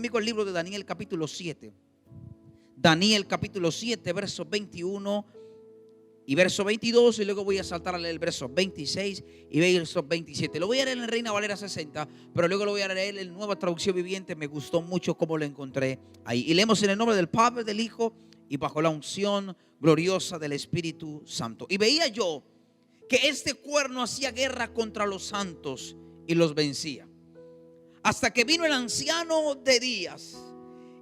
conmigo el libro de Daniel capítulo 7. Daniel capítulo 7, versos 21 y verso 22, y luego voy a saltar a leer el verso 26 y verso 27. Lo voy a leer en Reina Valera 60, pero luego lo voy a leer en Nueva Traducción Viviente. Me gustó mucho cómo lo encontré ahí. Y leemos en el nombre del Padre, del Hijo y bajo la unción gloriosa del Espíritu Santo. Y veía yo que este cuerno hacía guerra contra los santos y los vencía, hasta que vino el anciano de días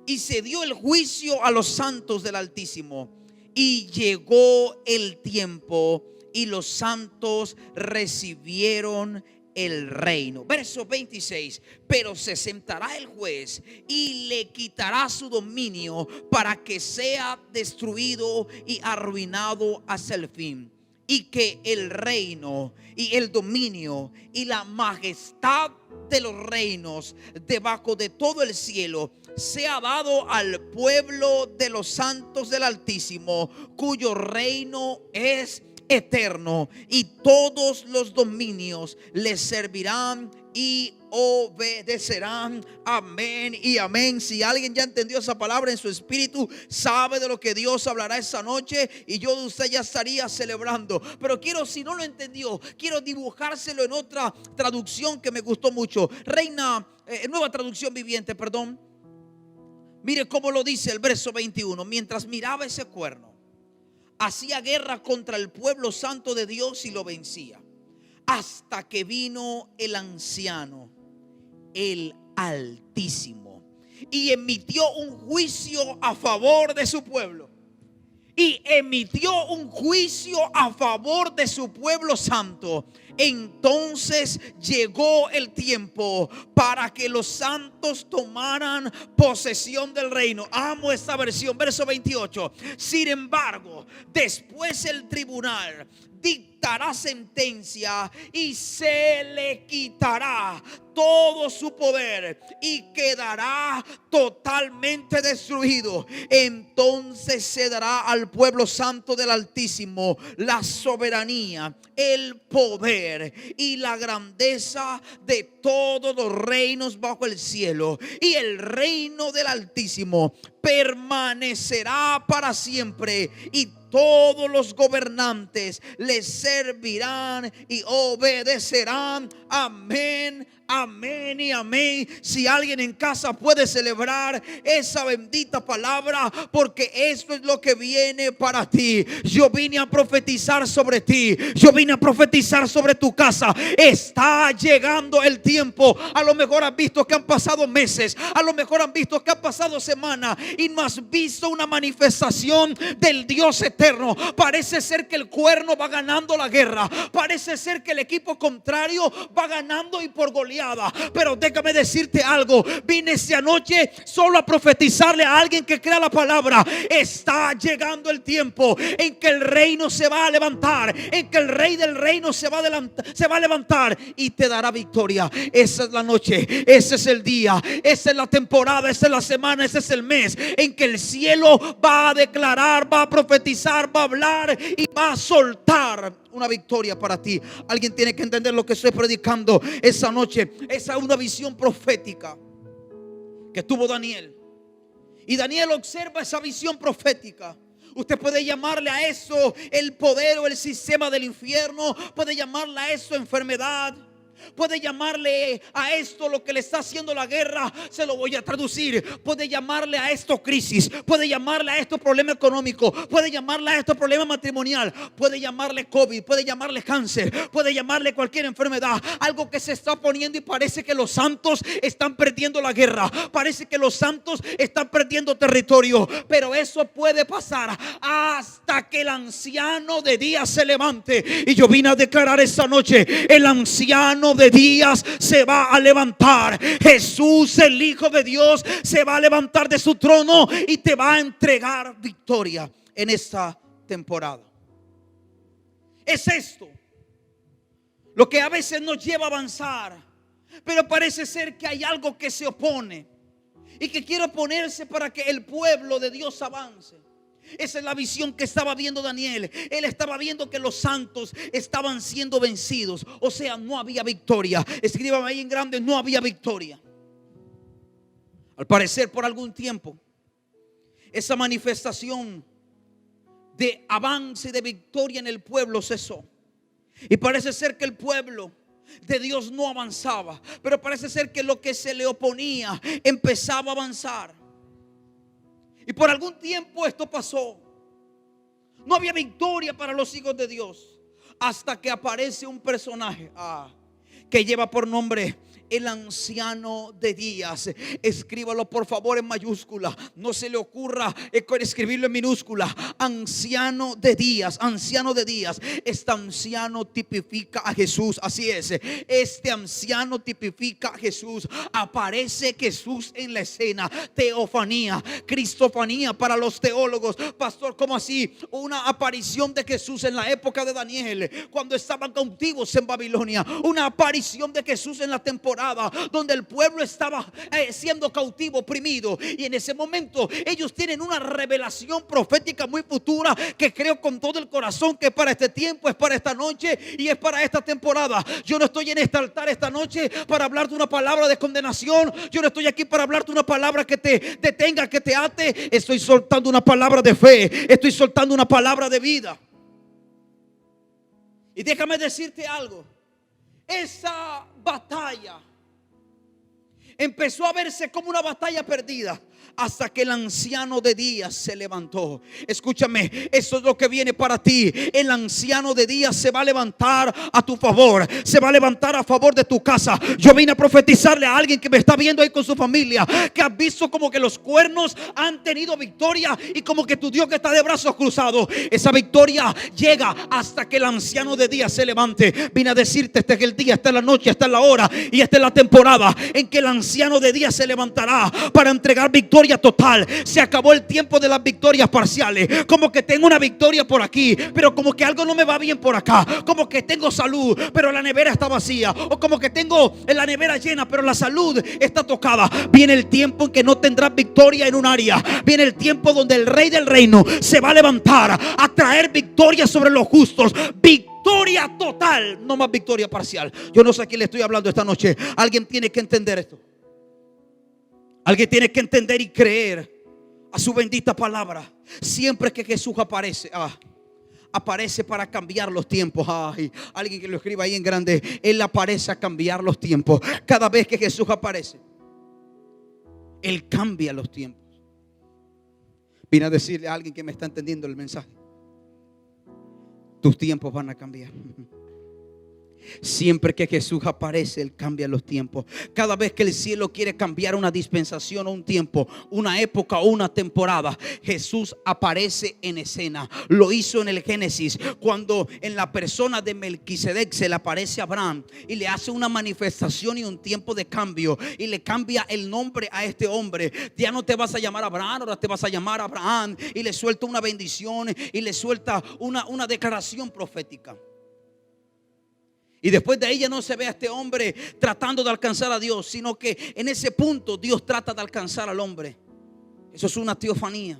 y se dio el juicio a los santos del Altísimo. Y llegó el tiempo y los santos recibieron el reino. Verso 26. Pero se sentará el juez y le quitará su dominio para que sea destruido y arruinado hasta el fin. Y que el reino y el dominio y la majestad de los reinos debajo de todo el cielo sea dado al pueblo de los santos del Altísimo, cuyo reino es eterno, y todos los dominios le servirán y obedecerán. Amén y amén. Si alguien ya entendió esa palabra en su espíritu, sabe de lo que Dios hablará esa noche, y yo de usted ya estaría celebrando. Pero quiero, si no lo entendió, quiero dibujárselo en otra traducción que me gustó mucho. Nueva Traducción Viviente, perdón. Mire cómo lo dice el verso 21. Mientras miraba ese cuerno, hacía guerra contra el pueblo santo de Dios y lo vencía, hasta que vino el anciano, el Altísimo, y emitió un juicio a favor de su pueblo. Y emitió un juicio a favor de su pueblo santo. Entonces llegó el tiempo para que los santos tomaran posesión del reino. Amo esta versión, verso 28. Sin embargo, después el tribunal dictará sentencia y se le quitará todo su poder y quedará totalmente destruido. Entonces se dará al pueblo santo del Altísimo la soberanía, el poder y la grandeza de todos los reinos bajo el cielo. Y el reino del Altísimo permanecerá para siempre, y todos los gobernantes le servirán y obedecerán. Amén, amén y amén. Si alguien en casa puede celebrar esa bendita palabra, porque esto es lo que viene para ti. Yo vine a profetizar sobre ti. Yo vine a profetizar sobre tu casa. Está llegando el tiempo. A lo mejor has visto que han pasado meses, a lo mejor han visto que han pasado semanas y no has visto una manifestación del Dios eterno. Parece ser que el cuerno va ganando la guerra. Parece ser que el equipo contrario va ganando y por goleada. Pero déjame decirte algo. Vine esta noche solo a profetizarle a alguien que crea la palabra. Está llegando el tiempo en que el reino se va a levantar, en que el rey del reino se va a levantar y te dará victoria. Esa es la noche, ese es el día, esa es la temporada, esa es la semana, ese es el mes en que el cielo va a declarar, va a profetizar, va a hablar y va a soltar una victoria para ti. Alguien tiene que entender lo que estoy predicando esa noche. Esa es una visión profética que tuvo Daniel, y Daniel observa esa visión profética. Usted puede llamarle a eso el poder o el sistema del infierno, puede llamarle a eso enfermedad, puede llamarle a esto lo que le está haciendo la guerra. Se lo voy a traducir. Puede llamarle a esto crisis, puede llamarle a esto problema económico, puede llamarle a esto problema matrimonial, puede llamarle COVID, puede llamarle cáncer, puede llamarle cualquier enfermedad. Algo que se está poniendo y parece que los santos están perdiendo la guerra, parece que los santos están perdiendo territorio. Pero eso puede pasar hasta que el anciano de días se levante. Y yo vine a declarar esta noche: el anciano de días se va a levantar. Jesús, el Hijo de Dios, se va a levantar de su trono y te va a entregar victoria en esta temporada. Es esto lo que a veces nos lleva a avanzar, pero parece ser que hay algo que se opone y que quiere oponerse para que el pueblo de Dios avance. Esa es la visión que estaba viendo Daniel. Él estaba viendo que los santos estaban siendo vencidos. O sea, no había victoria. Escríbame ahí en grande: no había victoria. Al parecer, por algún tiempo, esa manifestación de avance y de victoria en el pueblo cesó. Y parece ser que el pueblo de Dios no avanzaba, pero parece ser que lo que se le oponía empezaba a avanzar. Y por algún tiempo esto pasó. No había victoria para los hijos de Dios, hasta que aparece un personaje que lleva por nombre el anciano de días. Escríbalo por favor en mayúscula. No se le ocurra escribirlo en minúscula. Anciano de días, anciano de días. Este anciano tipifica a Jesús. Así es, este anciano tipifica a Jesús. Aparece Jesús en la escena. Teofanía, cristofanía para los teólogos. Pastor, ¿cómo así? Una aparición de Jesús en la época de Daniel, cuando estaban cautivos en Babilonia. Una aparición de Jesús en la temporada donde el pueblo estaba siendo cautivo, oprimido. Y en ese momento ellos tienen una revelación profética muy futura, que creo con todo el corazón que es para este tiempo, es para esta noche y es para esta temporada. Yo no estoy en este altar esta noche para hablarte una palabra de condenación. Yo no estoy aquí para hablarte una palabra que te detenga, que te ate. Estoy soltando una palabra de fe. Estoy soltando una palabra de vida. Y déjame decirte algo. Esa batalla empezó a verse como una batalla perdida, hasta que el anciano de días se levantó. Escúchame, eso es lo que viene para ti. El anciano de días se va a levantar a tu favor, se va a levantar a favor de tu casa. Yo vine a profetizarle a alguien que me está viendo ahí con su familia, que has visto como que los cuernos han tenido victoria y como que tu Dios que está de brazos cruzados. Esa victoria llega hasta que el anciano de días se levante. Vine a decirte, este es el día, esta es la noche, esta es la hora y esta es la temporada en que el anciano de días se levantará para entregar victoria total. Se acabó el tiempo de las victorias parciales. Como que tengo una victoria por aquí, pero como que algo no me va bien por acá. Como que tengo salud, pero la nevera está vacía. O como que tengo la nevera llena, pero la salud está tocada. Viene el tiempo en que no tendrás victoria en un área. Viene el tiempo donde el rey del reino se va a levantar a traer victoria sobre los justos. Victoria total, no más victoria parcial. Yo no sé a quién le estoy hablando esta noche. Alguien tiene que entender esto. Alguien tiene que entender y creer a su bendita palabra. Siempre que Jesús aparece, aparece para cambiar los tiempos. Alguien que lo escriba ahí en grande. Él aparece a cambiar los tiempos. Cada vez que Jesús aparece, Él cambia los tiempos. Vine a decirle a alguien que me está entendiendo el mensaje: tus tiempos van a cambiar. Siempre que Jesús aparece, Él cambia los tiempos. Cada vez que el cielo quiere cambiar una dispensación o un tiempo, una época o una temporada, Jesús aparece en escena. Lo hizo en el Génesis, cuando en la persona de Melquisedec se le aparece a Abraham y le hace una manifestación y un tiempo de cambio, y le cambia el nombre a este hombre. Ya no te vas a llamar Abraham, ahora te vas a llamar Abraham. Y le suelta una bendición y le suelta una declaración profética. Y después de ahí ya no se ve a este hombre tratando de alcanzar a Dios, sino que en ese punto Dios trata de alcanzar al hombre. Eso es una teofanía.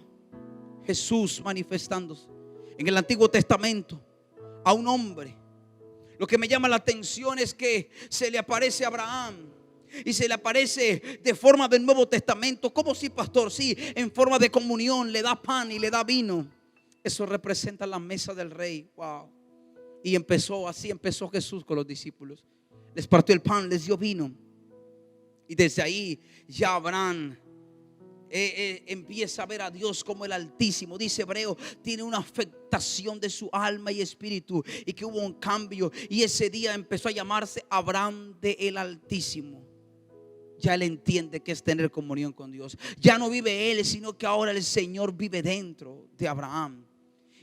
Jesús manifestándose en el Antiguo Testamento a un hombre. Lo que me llama la atención es que se le aparece a Abraham y se le aparece de forma del Nuevo Testamento. ¿Cómo sí, pastor? Sí, en forma de comunión. Le da pan y le da vino. Eso representa la mesa del rey. Wow. Y así empezó Jesús con los discípulos. Les partió el pan, les dio vino. Y desde ahí ya Abraham empieza a ver a Dios como el Altísimo. Dice Hebreo, tiene una afectación de su alma y espíritu, y que hubo un cambio. Y ese día empezó a llamarse Abraham de el Altísimo. Ya él entiende que es tener comunión con Dios. Ya no vive él, sino que ahora el Señor vive dentro de Abraham.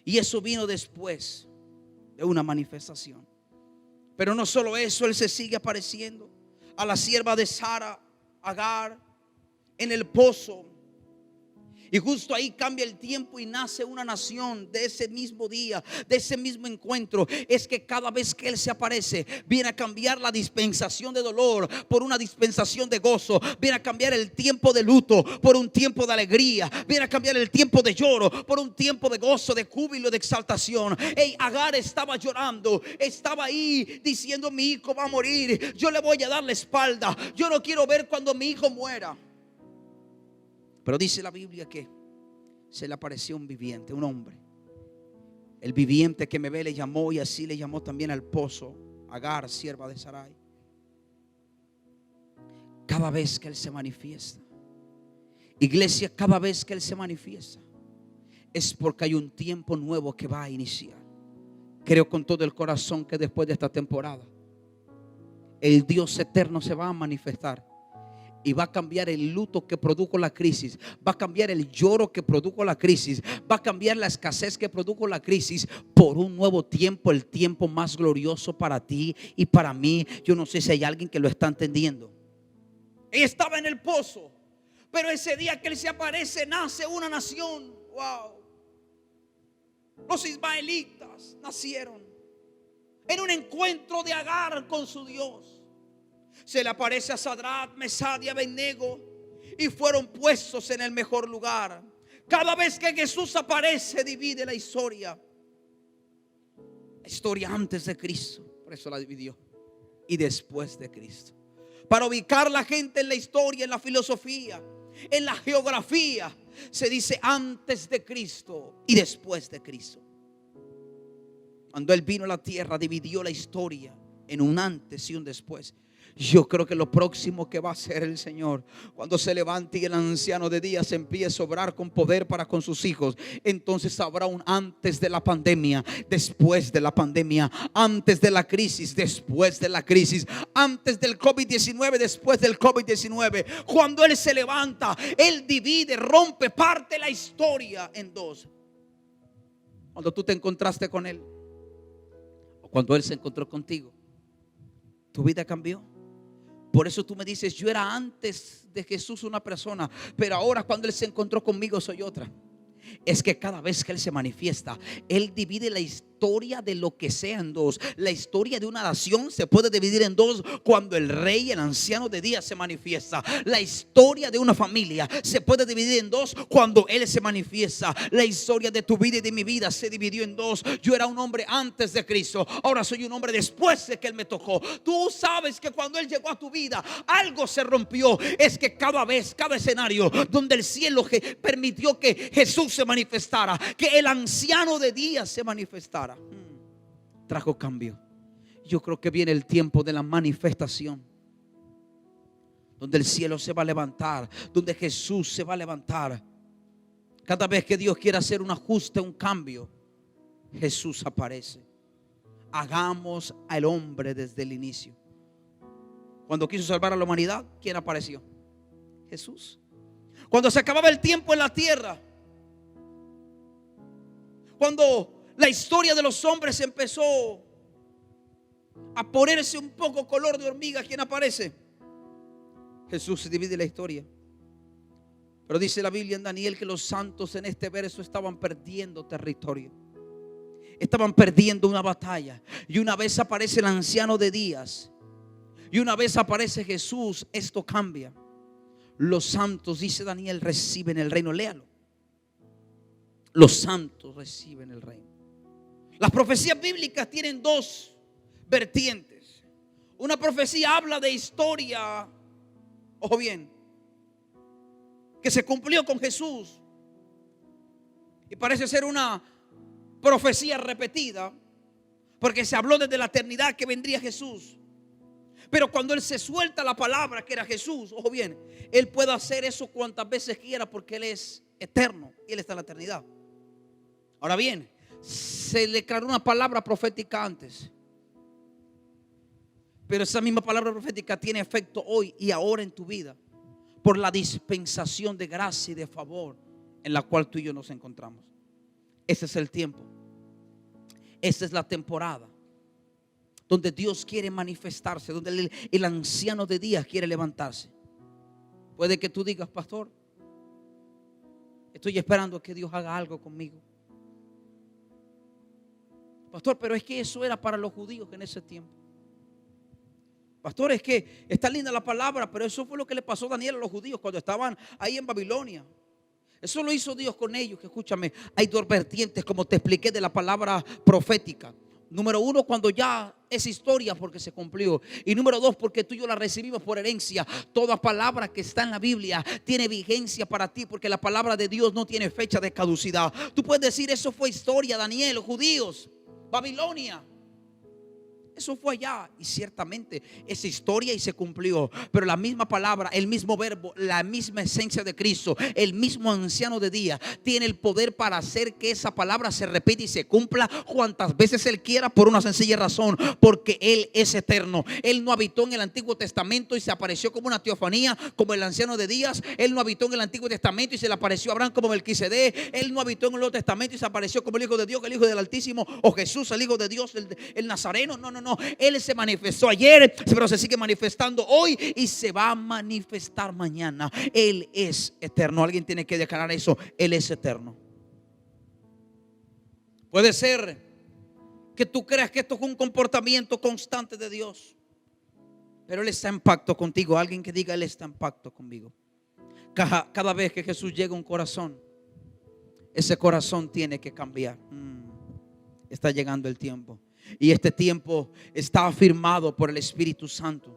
Y eso vino después de una manifestación. Pero no solo eso, Él se sigue apareciendo a la sierva de Sara, Agar, en el pozo. Y justo ahí cambia el tiempo y nace una nación de ese mismo día, de ese mismo encuentro. Es que cada vez que Él se aparece, viene a cambiar la dispensación de dolor por una dispensación de gozo. Viene a cambiar el tiempo de luto por un tiempo de alegría. Viene a cambiar el tiempo de lloro por un tiempo de gozo, de júbilo, de exaltación. Agar estaba llorando, estaba ahí diciendo: mi hijo va a morir, yo le voy a dar la espalda. Yo no quiero ver cuando mi hijo muera. Pero dice la Biblia que se le apareció un viviente, un hombre. El viviente que me ve le llamó, y así le llamó también al pozo Agar, sierva de Sarai. Cada vez que Él se manifiesta, iglesia, cada vez que Él se manifiesta, es porque hay un tiempo nuevo que va a iniciar. Creo con todo el corazón que después de esta temporada, el Dios eterno se va a manifestar. Y va a cambiar el luto que produjo la crisis. Va a cambiar el lloro que produjo la crisis. Va a cambiar la escasez que produjo la crisis por un nuevo tiempo, el tiempo más glorioso para ti y para mí. Yo no sé si hay alguien que lo está entendiendo. Ella estaba en el pozo, pero ese día que Él se aparece, nace una nación. Wow. Los ismaelitas nacieron en un encuentro de Agar con su Dios. Se le aparece a Sadrach, Mesach y Abednego y fueron puestos en el mejor lugar. Cada vez que Jesús aparece, divide la historia. La historia antes de Cristo, por eso la dividió, y después de Cristo. Para ubicar la gente en la historia, en la filosofía, en la geografía, se dice antes de Cristo y después de Cristo. Cuando Él vino a la tierra, dividió la historia en un antes y un después. Yo creo que lo próximo que va a hacer el Señor, cuando se levante y el anciano de días empiece a obrar con poder para con sus hijos, entonces habrá un antes de la pandemia, después de la pandemia, antes de la crisis, después de la crisis, antes del COVID-19, después del COVID-19. Cuando Él se levanta, Él divide, rompe, parte la historia en dos. Cuando tú te encontraste con Él, o cuando Él se encontró contigo, tu vida cambió. Por eso tú me dices, yo era antes de Jesús una persona, pero ahora cuando Él se encontró conmigo soy otra. Es que cada vez que Él se manifiesta, Él divide la historia de lo que sea en dos. La historia de una nación se puede dividir en dos cuando el rey, el anciano de días se manifiesta. La historia de una familia se puede dividir en dos cuando Él se manifiesta. La historia de tu vida y de mi vida se dividió en dos. Yo era un hombre antes de Cristo, ahora soy un hombre después de que Él me tocó. Tú sabes que cuando Él llegó a tu vida, algo se rompió. Es que cada vez, cada escenario donde el cielo permitió que Jesús se manifestara, que el anciano de días se manifestara, trajo cambio. Yo creo que viene el tiempo de la manifestación, donde el cielo se va a levantar, donde Jesús se va a levantar. Cada vez que Dios quiere hacer un ajuste, un cambio, Jesús aparece. Hagamos al hombre desde el inicio. Cuando quiso salvar a la humanidad, ¿quién apareció? Jesús. Cuando se acababa el tiempo en la tierra, cuando la historia de los hombres empezó a ponerse un poco color de hormiga, ¿quién aparece? Jesús. Se divide la historia. Pero dice la Biblia en Daniel que los santos en este verso estaban perdiendo territorio. Estaban perdiendo una batalla. Y una vez aparece el anciano de días, y una vez aparece Jesús, esto cambia. Los santos, dice Daniel, reciben el reino. Léalo. Los santos reciben el reino. Las profecías bíblicas tienen dos vertientes. Una profecía habla de historia, ojo bien, que se cumplió con Jesús, y parece ser una profecía repetida, porque se habló desde la eternidad que vendría Jesús. Pero cuando Él se suelta la palabra que era Jesús, ojo bien, Él puede hacer eso cuantas veces quiera, porque Él es eterno y Él está en la eternidad. Ahora bien, se le declaró una palabra profética antes, pero esa misma palabra profética tiene efecto hoy y ahora en tu vida, por la dispensación de gracia y de favor en la cual tú y yo nos encontramos. Ese es el tiempo. Esa es la temporada donde Dios quiere manifestarse, donde el anciano de días quiere levantarse. Puede que tú digas, pastor, estoy esperando a que Dios haga algo conmigo. Pastor, pero es que eso era para los judíos en ese tiempo. Pastor, es que está linda la palabra, pero eso fue lo que le pasó a Daniel a los judíos cuando estaban ahí en Babilonia. Eso lo hizo Dios con ellos. Que escúchame, hay dos vertientes, como te expliqué, de la palabra profética. Número uno, cuando ya es historia porque se cumplió. Y número dos, porque tú y yo la recibimos por herencia. Toda palabra que está en la Biblia tiene vigencia para ti, porque la palabra de Dios no tiene fecha de caducidad. Tú puedes decir, eso fue historia, Daniel, judíos, Babilonia. Eso fue allá, y ciertamente es historia y se cumplió. Pero la misma palabra, el mismo verbo, la misma esencia de Cristo, el mismo anciano de día, tiene el poder para hacer que esa palabra se repita y se cumpla cuantas veces Él quiera, por una sencilla razón: porque Él es eterno. Él no habitó en el Antiguo Testamento y se apareció como una teofanía, como el anciano de días. Él no habitó en el Antiguo Testamento y se le apareció a Abraham como Melquisedec. Él no habitó en el Nuevo Testamento y se apareció como el Hijo de Dios, el Hijo del Altísimo, o Jesús, el Hijo de Dios, el Nazareno. No. Él se manifestó ayer, pero se sigue manifestando hoy y se va a manifestar mañana. Él es eterno. Alguien tiene que declarar eso: Él es eterno. Puede ser que tú creas que esto es un comportamiento constante de Dios, pero Él está en pacto contigo. Alguien que diga: Él está en pacto conmigo. Cada vez que Jesús llega a un corazón, ese corazón tiene que cambiar. Está llegando el tiempo. Y este tiempo está afirmado por el Espíritu Santo.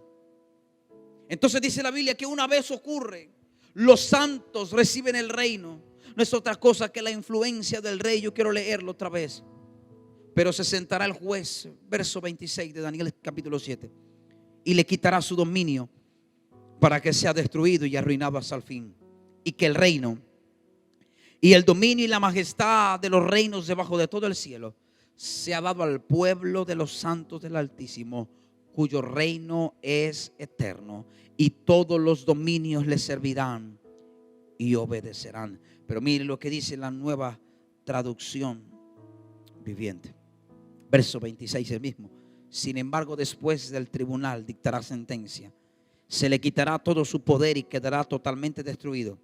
Entonces dice la Biblia que una vez ocurre, los santos reciben el reino. No es otra cosa que la influencia del rey. Yo quiero leerlo otra vez. Pero se sentará el juez, verso 26 de Daniel capítulo 7, y le quitará su dominio para que sea destruido y arruinado hasta el fin. Y que el reino y el dominio y la majestad de los reinos debajo de todo el cielo se ha dado al pueblo de los santos del Altísimo, cuyo reino es eterno, y todos los dominios le servirán y obedecerán. Pero mire lo que dice la Nueva Traducción Viviente, verso 26, el mismo. Sin embargo, después del tribunal dictará sentencia, se le quitará todo su poder y quedará totalmente destruido.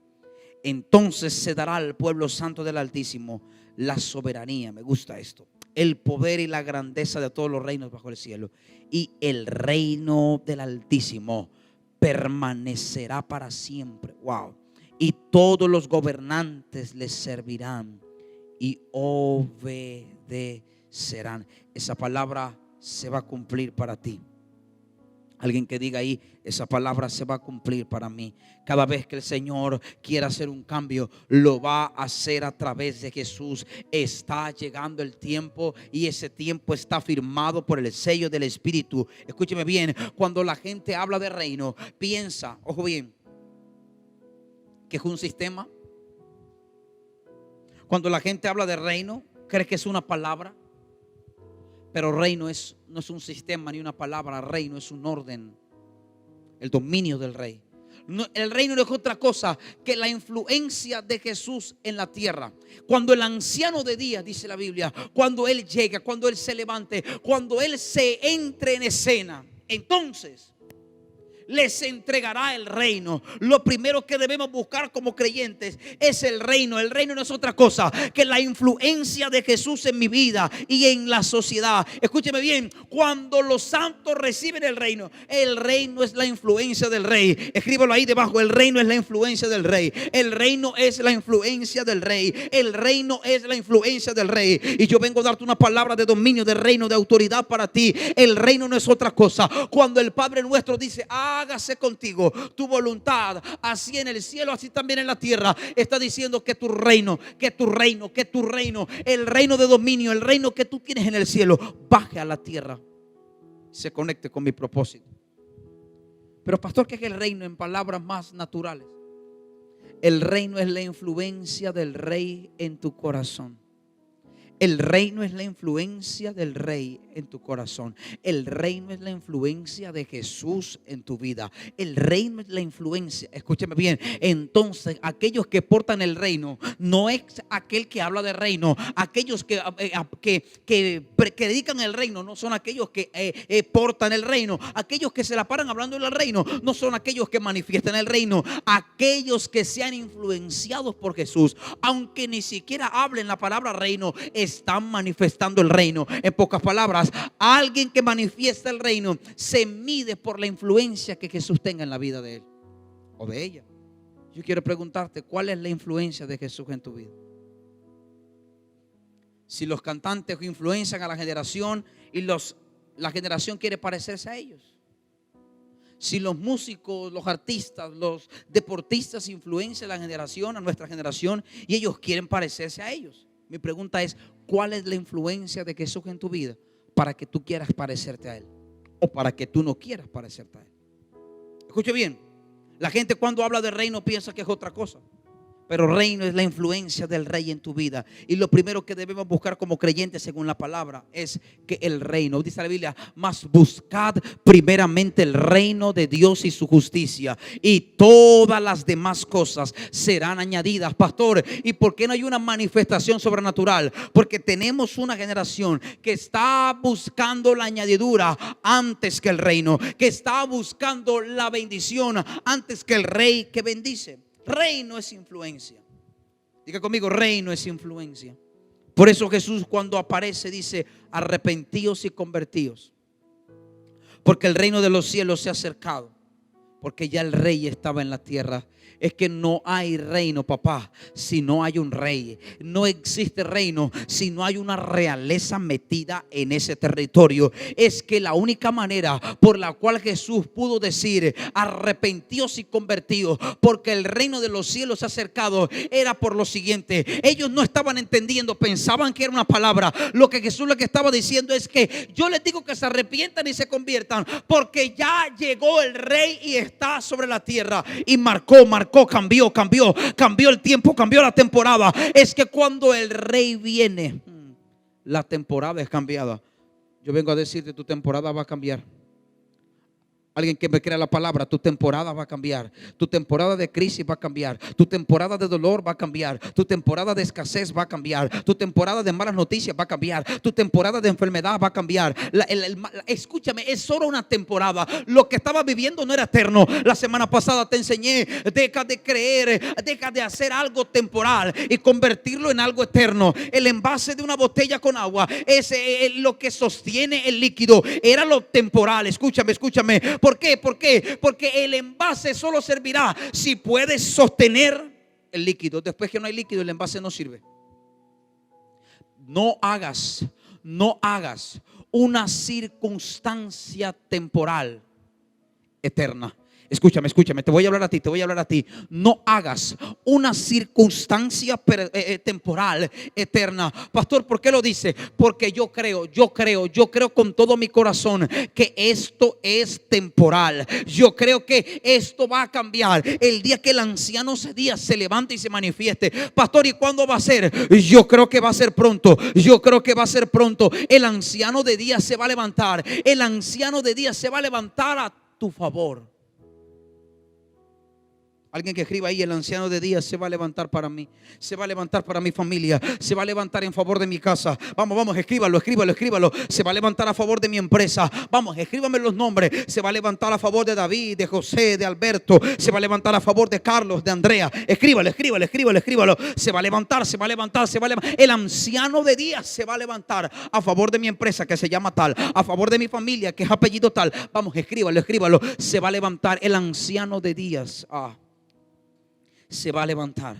Entonces se dará al pueblo santo del Altísimo la soberanía. Me gusta esto: el poder y la grandeza de todos los reinos bajo el cielo. Y el reino del Altísimo permanecerá para siempre. Wow. Y todos los gobernantes les servirán y obedecerán. Esa palabra se va a cumplir para ti. Alguien que diga ahí: esa palabra se va a cumplir para mí. Cada vez que el Señor quiera hacer un cambio, lo va a hacer a través de Jesús. Está llegando el tiempo y ese tiempo está firmado por el sello del Espíritu. Escúcheme bien: cuando la gente habla de reino, piensa, ojo bien, que es un sistema. Cuando la gente habla de reino, cree que es una palabra. Pero reino no es un sistema ni una palabra. Reino es un orden, el dominio del rey. El reino no es otra cosa que la influencia de Jesús en la tierra. Cuando el anciano de día, dice la Biblia, cuando Él llega, cuando Él se levante, cuando Él se entre en escena, entonces les entregará el reino. Lo primero que debemos buscar como creyentes es el reino. El reino no es otra cosa que la influencia de Jesús en mi vida y en la sociedad. Escúcheme bien: cuando los santos reciben el reino es la influencia del rey. Escríbalo ahí debajo: el reino es la influencia del rey. El reino es la influencia del rey. El reino es la influencia del rey. Y yo vengo a darte una palabra de dominio, de reino, de autoridad para ti. El reino no es otra cosa. Cuando el Padre nuestro dice: hágase contigo tu voluntad, así en el cielo, así también en la tierra, está diciendo que tu reino, el reino de dominio, el reino que tú tienes en el cielo, baje a la tierra, se conecte con mi propósito. Pero pastor, ¿qué es el reino en palabras más naturales? El reino es la influencia del rey en tu corazón. El reino es la influencia del rey en tu corazón. El reino es la influencia de Jesús en tu vida. El reino es la influencia. Escúchame bien. Entonces, aquellos que portan el reino no es aquel que habla de reino. Aquellos que predican el reino no son aquellos que portan el reino. Aquellos que se la paran hablando del reino no son aquellos que manifiestan el reino. Aquellos que sean influenciados por Jesús, aunque ni siquiera hablen la palabra reino, están manifestando el reino. En pocas palabras, alguien que manifiesta el reino se mide por la influencia que Jesús tenga en la vida de él o de ella. Yo quiero preguntarte: ¿cuál es la influencia de Jesús en tu vida? Si los cantantes influencian a la generación y la generación quiere parecerse a ellos. Si los músicos, los artistas, los deportistas influencian a la generación, a nuestra generación, y ellos quieren parecerse a ellos. Mi pregunta es, ¿cuál es la influencia de Jesús en tu vida para que tú quieras parecerte a Él? O para que tú no quieras parecerte a Él. Escuche bien, la gente cuando habla de reino piensa que es otra cosa. Pero reino es la influencia del rey en tu vida. Y lo primero que debemos buscar como creyentes según la palabra es que el reino, dice la Biblia, mas buscad primeramente el reino de Dios y su justicia, y todas las demás cosas serán añadidas. Pastor, ¿y por qué no hay una manifestación sobrenatural? Porque tenemos una generación que está buscando la añadidura antes que el reino, que está buscando la bendición antes que el rey que bendice. Reino es influencia. Diga conmigo, reino es influencia. Por eso Jesús cuando aparece dice, arrepentíos y convertíos, porque el reino de los cielos se ha acercado. Porque ya el rey estaba en la tierra. Es que no hay reino, papá, si no hay un rey. No existe reino si no hay una realeza metida en ese territorio. Es que la única manera por la cual Jesús pudo decir arrepentíos y convertidos, porque el reino de los cielos se ha acercado, era por lo siguiente. Ellos no estaban entendiendo, pensaban que era una palabra. Lo que Jesús lo que estaba diciendo es que yo les digo que se arrepientan y se conviertan, porque ya llegó el rey y está sobre la tierra. Y cambió el tiempo, cambió la temporada. Es que cuando el rey viene, la temporada es cambiada. Yo vengo a decirte, tu temporada va a cambiar. Alguien que me crea la palabra, tu temporada va a cambiar. Tu temporada de crisis va a cambiar. Tu temporada de dolor va a cambiar. Tu temporada de escasez va a cambiar. Tu temporada de malas noticias va a cambiar. Tu temporada de enfermedad va a cambiar. Escúchame, es solo una temporada. Lo que estaba viviendo no era eterno. La semana pasada te enseñé, deja de creer, deja de hacer algo temporal y convertirlo en algo eterno. El envase de una botella con agua es lo que sostiene el líquido. Era lo temporal. Escúchame. ¿Por qué? Porque el envase solo servirá si puedes sostener el líquido. Después que no hay líquido, el envase no sirve. No hagas una circunstancia temporal eterna. Escúchame, te voy a hablar a ti. No hagas una circunstancia temporal eterna. Pastor, ¿por qué lo dice? Porque yo creo con todo mi corazón que esto es temporal. Yo creo que esto va a cambiar el día que el anciano Sedías se levante y se manifieste. Pastor, ¿y cuándo va a ser? Yo creo que va a ser pronto. El anciano de días se va a levantar. El anciano de días se va a levantar a tu favor. Alguien que escriba ahí, el anciano de días se va a levantar para mí, se va a levantar para mi familia, se va a levantar en favor de mi casa. Vamos, escríbalo. Se va a levantar a favor de mi empresa. Vamos, escríbame los nombres. Se va a levantar a favor de David, de José, de Alberto. Se va a levantar a favor de Carlos, de Andrea. Escríbalo. Se va a levantar. El anciano de días se va a levantar a favor de mi empresa que se llama tal, a favor de mi familia que es apellido tal. Vamos, escríbalo. Se va a levantar el anciano de días. Se va a levantar.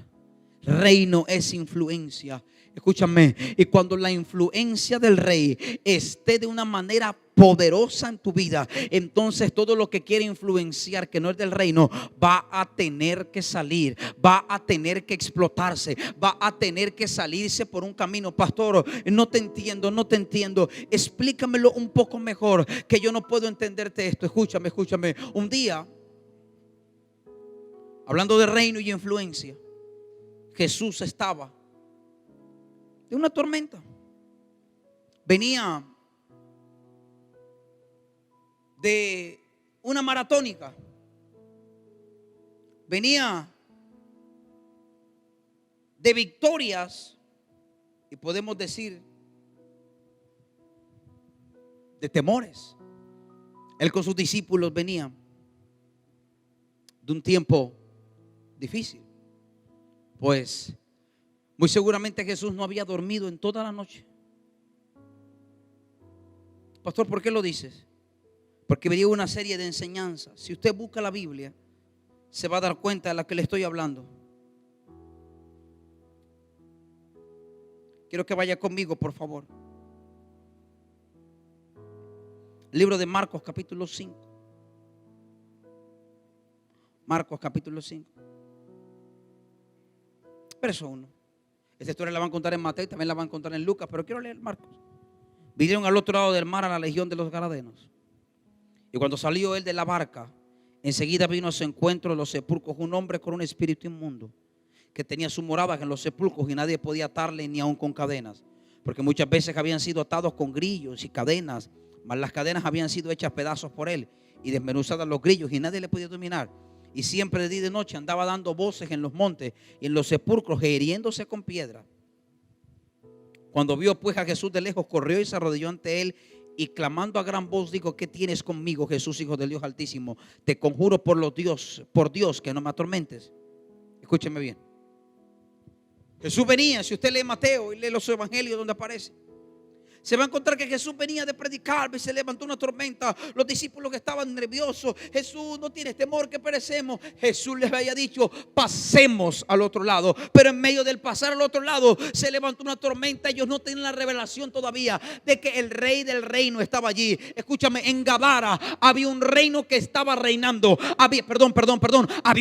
Reino es influencia. Escúchame. Y cuando la influencia del rey esté de una manera poderosa en tu vida, entonces todo lo que quiere influenciar que no es del reino va a tener que salir, va a tener que explotarse, va a tener que salirse por un camino. Pastor, no te entiendo. Explícamelo un poco mejor, que yo no puedo entenderte esto. Escúchame. Un día, hablando de reino y influencia, Jesús estaba de una tormenta. Venía de una maratónica. Venía de victorias, y podemos decir de temores. Él con sus discípulos venía de un tiempo difícil, pues muy seguramente Jesús no había dormido en toda la noche. Pastor, ¿por qué lo dices? Porque me dio una serie de enseñanzas. Si usted busca la Biblia, se va a dar cuenta de la que le estoy hablando. Quiero que vaya conmigo, por favor. Libro de Marcos, capítulo 5. Marcos, capítulo 5. Verso 1. Esta historia la van a contar en Mateo y también la van a contar en Lucas, pero quiero leer Marcos. Vinieron al otro lado del mar a la legión de los Gadarenos. Y cuando salió él de la barca, enseguida vino a su encuentro en los sepulcros un hombre con un espíritu inmundo, que tenía su morada en los sepulcros y nadie podía atarle ni aun con cadenas, porque muchas veces habían sido atados con grillos y cadenas, mas las cadenas habían sido hechas pedazos por él y desmenuzadas los grillos y nadie le podía dominar. Y siempre de día y de noche andaba dando voces en los montes y en los sepulcros, hiriéndose con piedra. Cuando vio pues a Jesús de lejos, corrió y se arrodilló ante él y clamando a gran voz dijo: ¿qué tienes conmigo, Jesús, hijo del Dios Altísimo? Te conjuro por Dios que no me atormentes. Escúcheme bien. Jesús venía, si usted lee Mateo y lee los evangelios donde aparece, se va a encontrar que Jesús venía de predicar y se levantó una tormenta. Los discípulos que estaban nerviosos: Jesús, no tienes temor que perecemos. Jesús les había dicho: pasemos al otro lado. Pero en medio del pasar al otro lado se levantó una tormenta. Ellos no tenían la revelación todavía de que el rey del reino estaba allí. Escúchame, en Gadara había un reino que estaba reinando. Había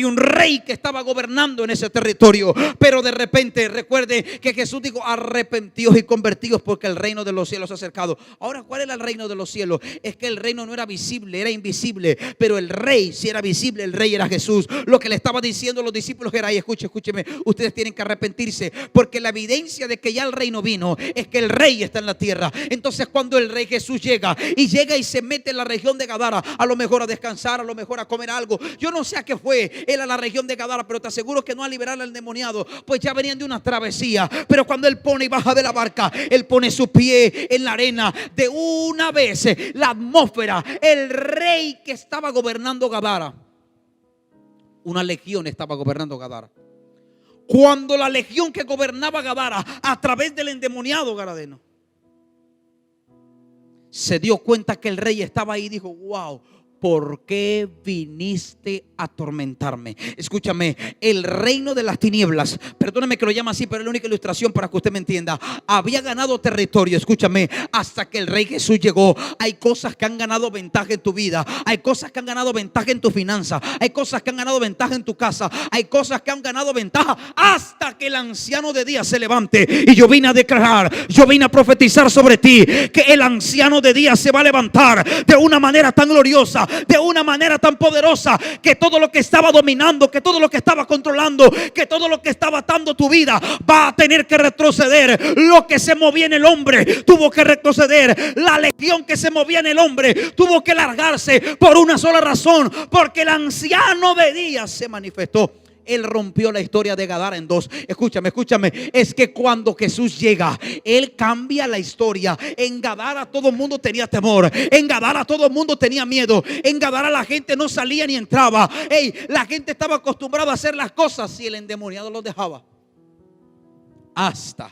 un rey que estaba gobernando en ese territorio. Pero de repente, recuerde que Jesús dijo: arrepentíos y convertíos, porque el reino de los cielos se ha acercado. Ahora, ¿cuál era el reino de los cielos? Es que el reino no era visible, era invisible, pero el rey sí era visible. El rey era Jesús. Lo que le estaba diciendo a los discípulos era: escúcheme, ustedes tienen que arrepentirse, porque la evidencia de que ya el reino vino es que el rey está en la tierra. Entonces, cuando el rey Jesús llega y se mete en la región de Gadara, a lo mejor a descansar, a lo mejor a comer algo, yo no sé a qué fue él a la región de Gadara, pero te aseguro que no a liberar al endemoniado, pues ya venían de una travesía. Pero cuando él pone y baja de la barca, él pone su pie en la arena. De una vez la atmósfera, el rey que estaba gobernando Gadara, una legión estaba gobernando Gadara. Cuando la legión que gobernaba Gadara a través del endemoniado gadareno se dio cuenta que el rey estaba ahí, dijo: wow, ¿por qué viniste a atormentarme? Escúchame, el reino de las tinieblas, perdóname que lo llame así, pero es la única ilustración para que usted me entienda, había ganado territorio. Escúchame, hasta que el rey Jesús llegó. Hay cosas que han ganado ventaja en tu vida, hay cosas que han ganado ventaja en tu finanza, hay cosas que han ganado ventaja en tu casa, hay cosas que han ganado ventaja hasta que el anciano de días se levante. Y yo vine a declarar, yo vine a profetizar sobre ti que el anciano de días se va a levantar de una manera tan gloriosa, de una manera tan poderosa, que todo lo que estaba dominando, que todo lo que estaba controlando, que todo lo que estaba atando tu vida va a tener que retroceder. Lo que se movía en el hombre tuvo que retroceder. La legión que se movía en el hombre tuvo que largarse por una sola razón: porque el anciano de días se manifestó. Él rompió la historia de Gadara en dos. Escúchame, es que cuando Jesús llega, Él cambia la historia. En Gadara todo el mundo tenía temor, en Gadara todo el mundo tenía miedo, en Gadara la gente no salía ni entraba. La gente estaba acostumbrada a hacer las cosas si el endemoniado los dejaba. Hasta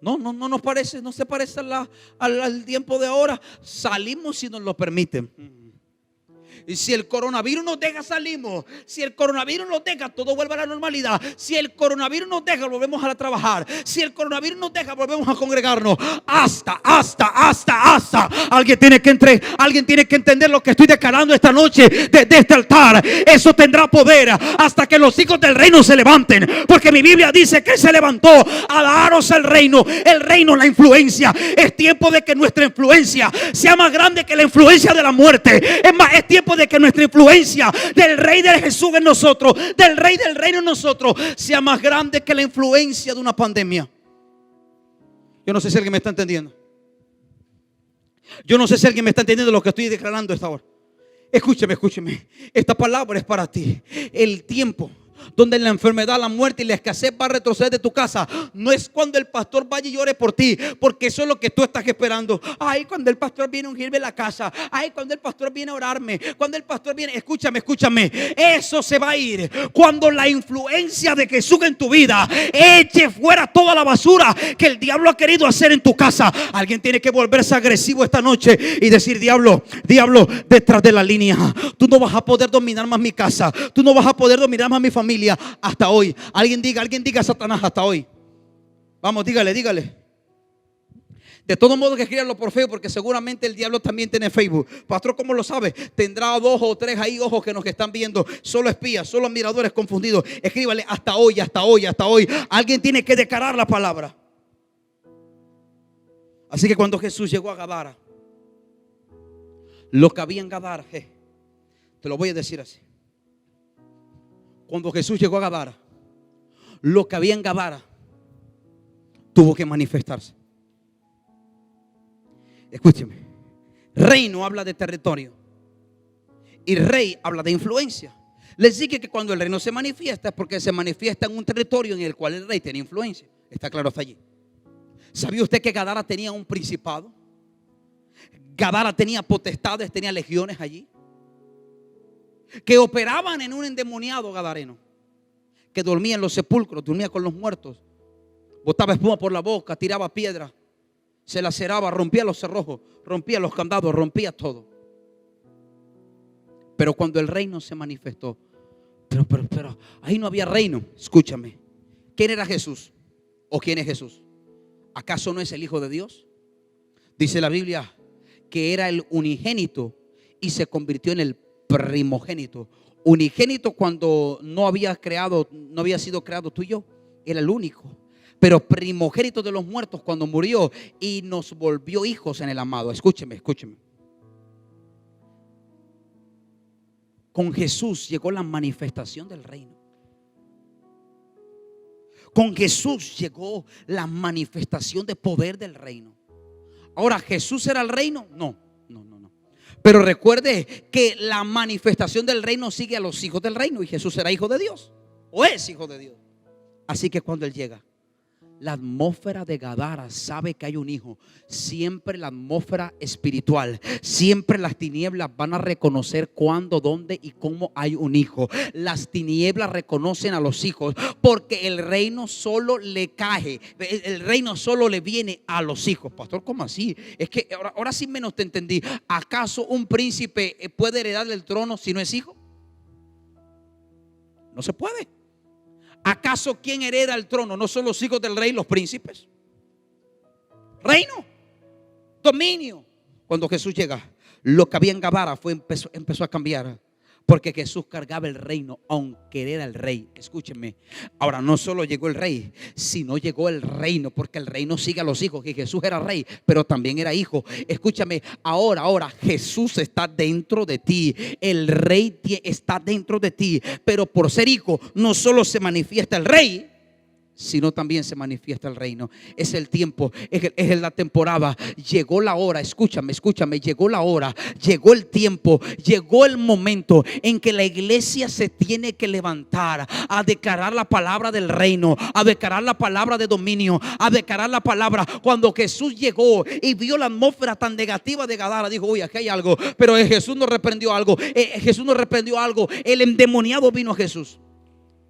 no nos parece, no se parece al tiempo de ahora. Salimos si nos lo permiten. Y si el coronavirus nos deja, salimos. Si el coronavirus nos deja, todo vuelve a la normalidad. Si el coronavirus nos deja, volvemos a trabajar. Si el coronavirus nos deja, volvemos a congregarnos. Hasta. Alguien tiene que entender lo que estoy declarando esta noche desde este altar. Eso tendrá poder hasta que los hijos del reino se levanten. Porque mi Biblia dice que se levantó a daros el reino. El reino, la influencia. Es tiempo de que nuestra influencia sea más grande que la influencia de la muerte. Es más, es tiempo de que nuestra influencia del rey de Jesús en nosotros, del rey del reino en nosotros, sea más grande que la influencia de una pandemia. Yo no sé si alguien me está entendiendo. Yo no sé si alguien me está entendiendo lo que estoy declarando esta hora. Escúcheme. Esta palabra es para ti. El tiempo donde la enfermedad, la muerte y la escasez va a retroceder de tu casa, no es cuando el pastor vaya y llore por ti, porque eso es lo que tú estás esperando. Ay, cuando el pastor viene a ungirme la casa. Ay, cuando el pastor viene a orarme. Cuando el pastor viene, escúchame. Eso se va a ir cuando la influencia de Jesús en tu vida eche fuera toda la basura que el diablo ha querido hacer en tu casa. Alguien tiene que volverse agresivo esta noche y decir: diablo, detrás de la línea, tú no vas a poder dominar más mi casa, tú no vas a poder dominar más mi familia hasta hoy. Alguien diga, Satanás, hasta hoy. Vamos, dígale. De todo modo que escríbanlo por Facebook, porque seguramente el diablo también tiene Facebook. Pastor, ¿cómo lo sabe? Tendrá 2 o 3 ahí ojos que nos están viendo. Solo espías, solo admiradores confundidos. Escríbale hasta hoy. Alguien tiene que declarar la palabra. Así que cuando Jesús llegó a Gadara, lo que había en Gadara, te lo voy a decir así. Cuando Jesús llegó a Gadara, lo que había en Gadara tuvo que manifestarse. Escúcheme, reino habla de territorio y rey habla de influencia. Les dije que cuando el reino se manifiesta es porque se manifiesta en un territorio en el cual el rey tiene influencia. Está claro hasta allí. ¿Sabía usted que Gadara tenía un principado? Gadara tenía potestades, tenía legiones allí que operaban en un endemoniado gadareno, que dormía en los sepulcros, dormía con los muertos, botaba espuma por la boca, tiraba piedras, se laceraba, rompía los cerrojos, rompía los candados, rompía todo. Pero cuando el reino se manifestó, pero ahí no había reino. Escúchame, ¿quién era Jesús? ¿O quién es Jesús? ¿Acaso no es el Hijo de Dios? Dice la Biblia que era el unigénito y se convirtió en el primogénito. Unigénito cuando no había sido creado tú y yo, era el único. Pero primogénito de los muertos cuando murió y nos volvió hijos en el amado. Escúcheme. Con Jesús llegó la manifestación del reino. Con Jesús llegó la manifestación de poder del reino. Ahora, ¿Jesús era el reino? No. Pero recuerde que la manifestación del reino sigue a los hijos del reino. Y Jesús era hijo de Dios, o es hijo de Dios. Así que cuando Él llega, la atmósfera de Gadara sabe que hay un hijo. Siempre la atmósfera espiritual, siempre las tinieblas van a reconocer cuándo, dónde y cómo hay un hijo. Las tinieblas reconocen a los hijos porque el reino solo le cae, el reino solo le viene a los hijos. Pastor, ¿cómo así? Es que ahora sí menos te entendí. ¿Acaso un príncipe puede heredar el trono si no es hijo? No se puede. ¿Acaso quién hereda el trono? ¿No son los hijos del rey, los príncipes? Reino, dominio. Cuando Jesús llega, lo que había en Gadara empezó a cambiar, porque Jesús cargaba el reino, aunque era el rey. Escúchenme. Ahora no solo llegó el rey, sino llegó el reino, porque el reino sigue a los hijos. Que Jesús era rey, pero también era hijo. Escúchame. Ahora Jesús está dentro de ti. El rey está dentro de ti. Pero por ser hijo, no solo se manifiesta el rey, sino también se manifiesta el reino. Es el tiempo, es la temporada. Llegó la hora, escúchame, llegó la hora, llegó el tiempo, llegó el momento en que la iglesia se tiene que levantar a declarar la palabra del reino, a declarar la palabra de dominio, a declarar la palabra. Cuando Jesús llegó y vio la atmósfera tan negativa de Gadara, dijo: uy, aquí hay algo. Pero Jesús no reprendió algo. El endemoniado vino a Jesús.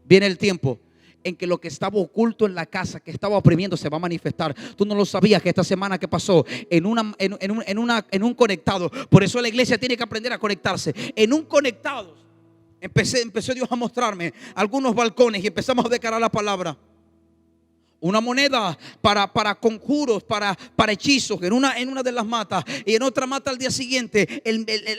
Viene el tiempo en que lo que estaba oculto en la casa, que estaba oprimiendo, se va a manifestar. Tú no lo sabías que esta semana que pasó en un conectado. Por eso la iglesia tiene que aprender a conectarse. En un conectado empezó Dios a mostrarme algunos balcones y empezamos a declarar la palabra. Una moneda para conjuros, para hechizos, en una de las matas, y en otra mata al día siguiente,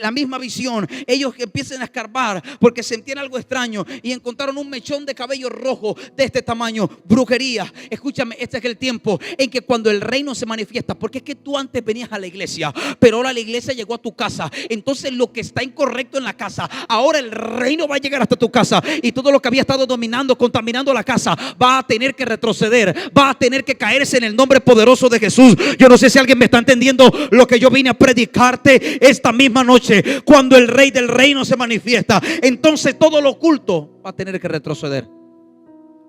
la misma visión. Ellos que empiezan a escarbar porque sentían algo extraño y encontraron un mechón de cabello rojo de este tamaño. Brujería. Escúchame, este es el tiempo en que cuando el reino se manifiesta, porque es que tú antes venías a la iglesia, pero ahora la iglesia llegó a tu casa. Entonces lo que está incorrecto en la casa, ahora el reino va a llegar hasta tu casa, y todo lo que había estado dominando, contaminando la casa, va a tener que retroceder, va a tener que caerse en el nombre poderoso de Jesús. Yo no sé si alguien me está entendiendo lo que yo vine a predicarte esta misma noche. Cuando el rey del reino se manifiesta, entonces todo lo oculto va a tener que retroceder.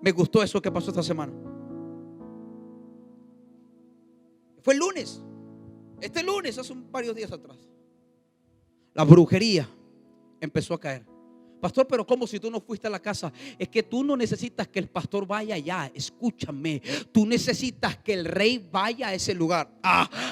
Me gustó eso que pasó esta semana. Fue el lunes. Este lunes, hace varios días atrás, la brujería empezó a caer. Pastor, pero ¿cómo si tú no fuiste a la casa? Es que tú no necesitas que el pastor vaya allá. Escúchame, tú necesitas que el rey vaya a ese lugar.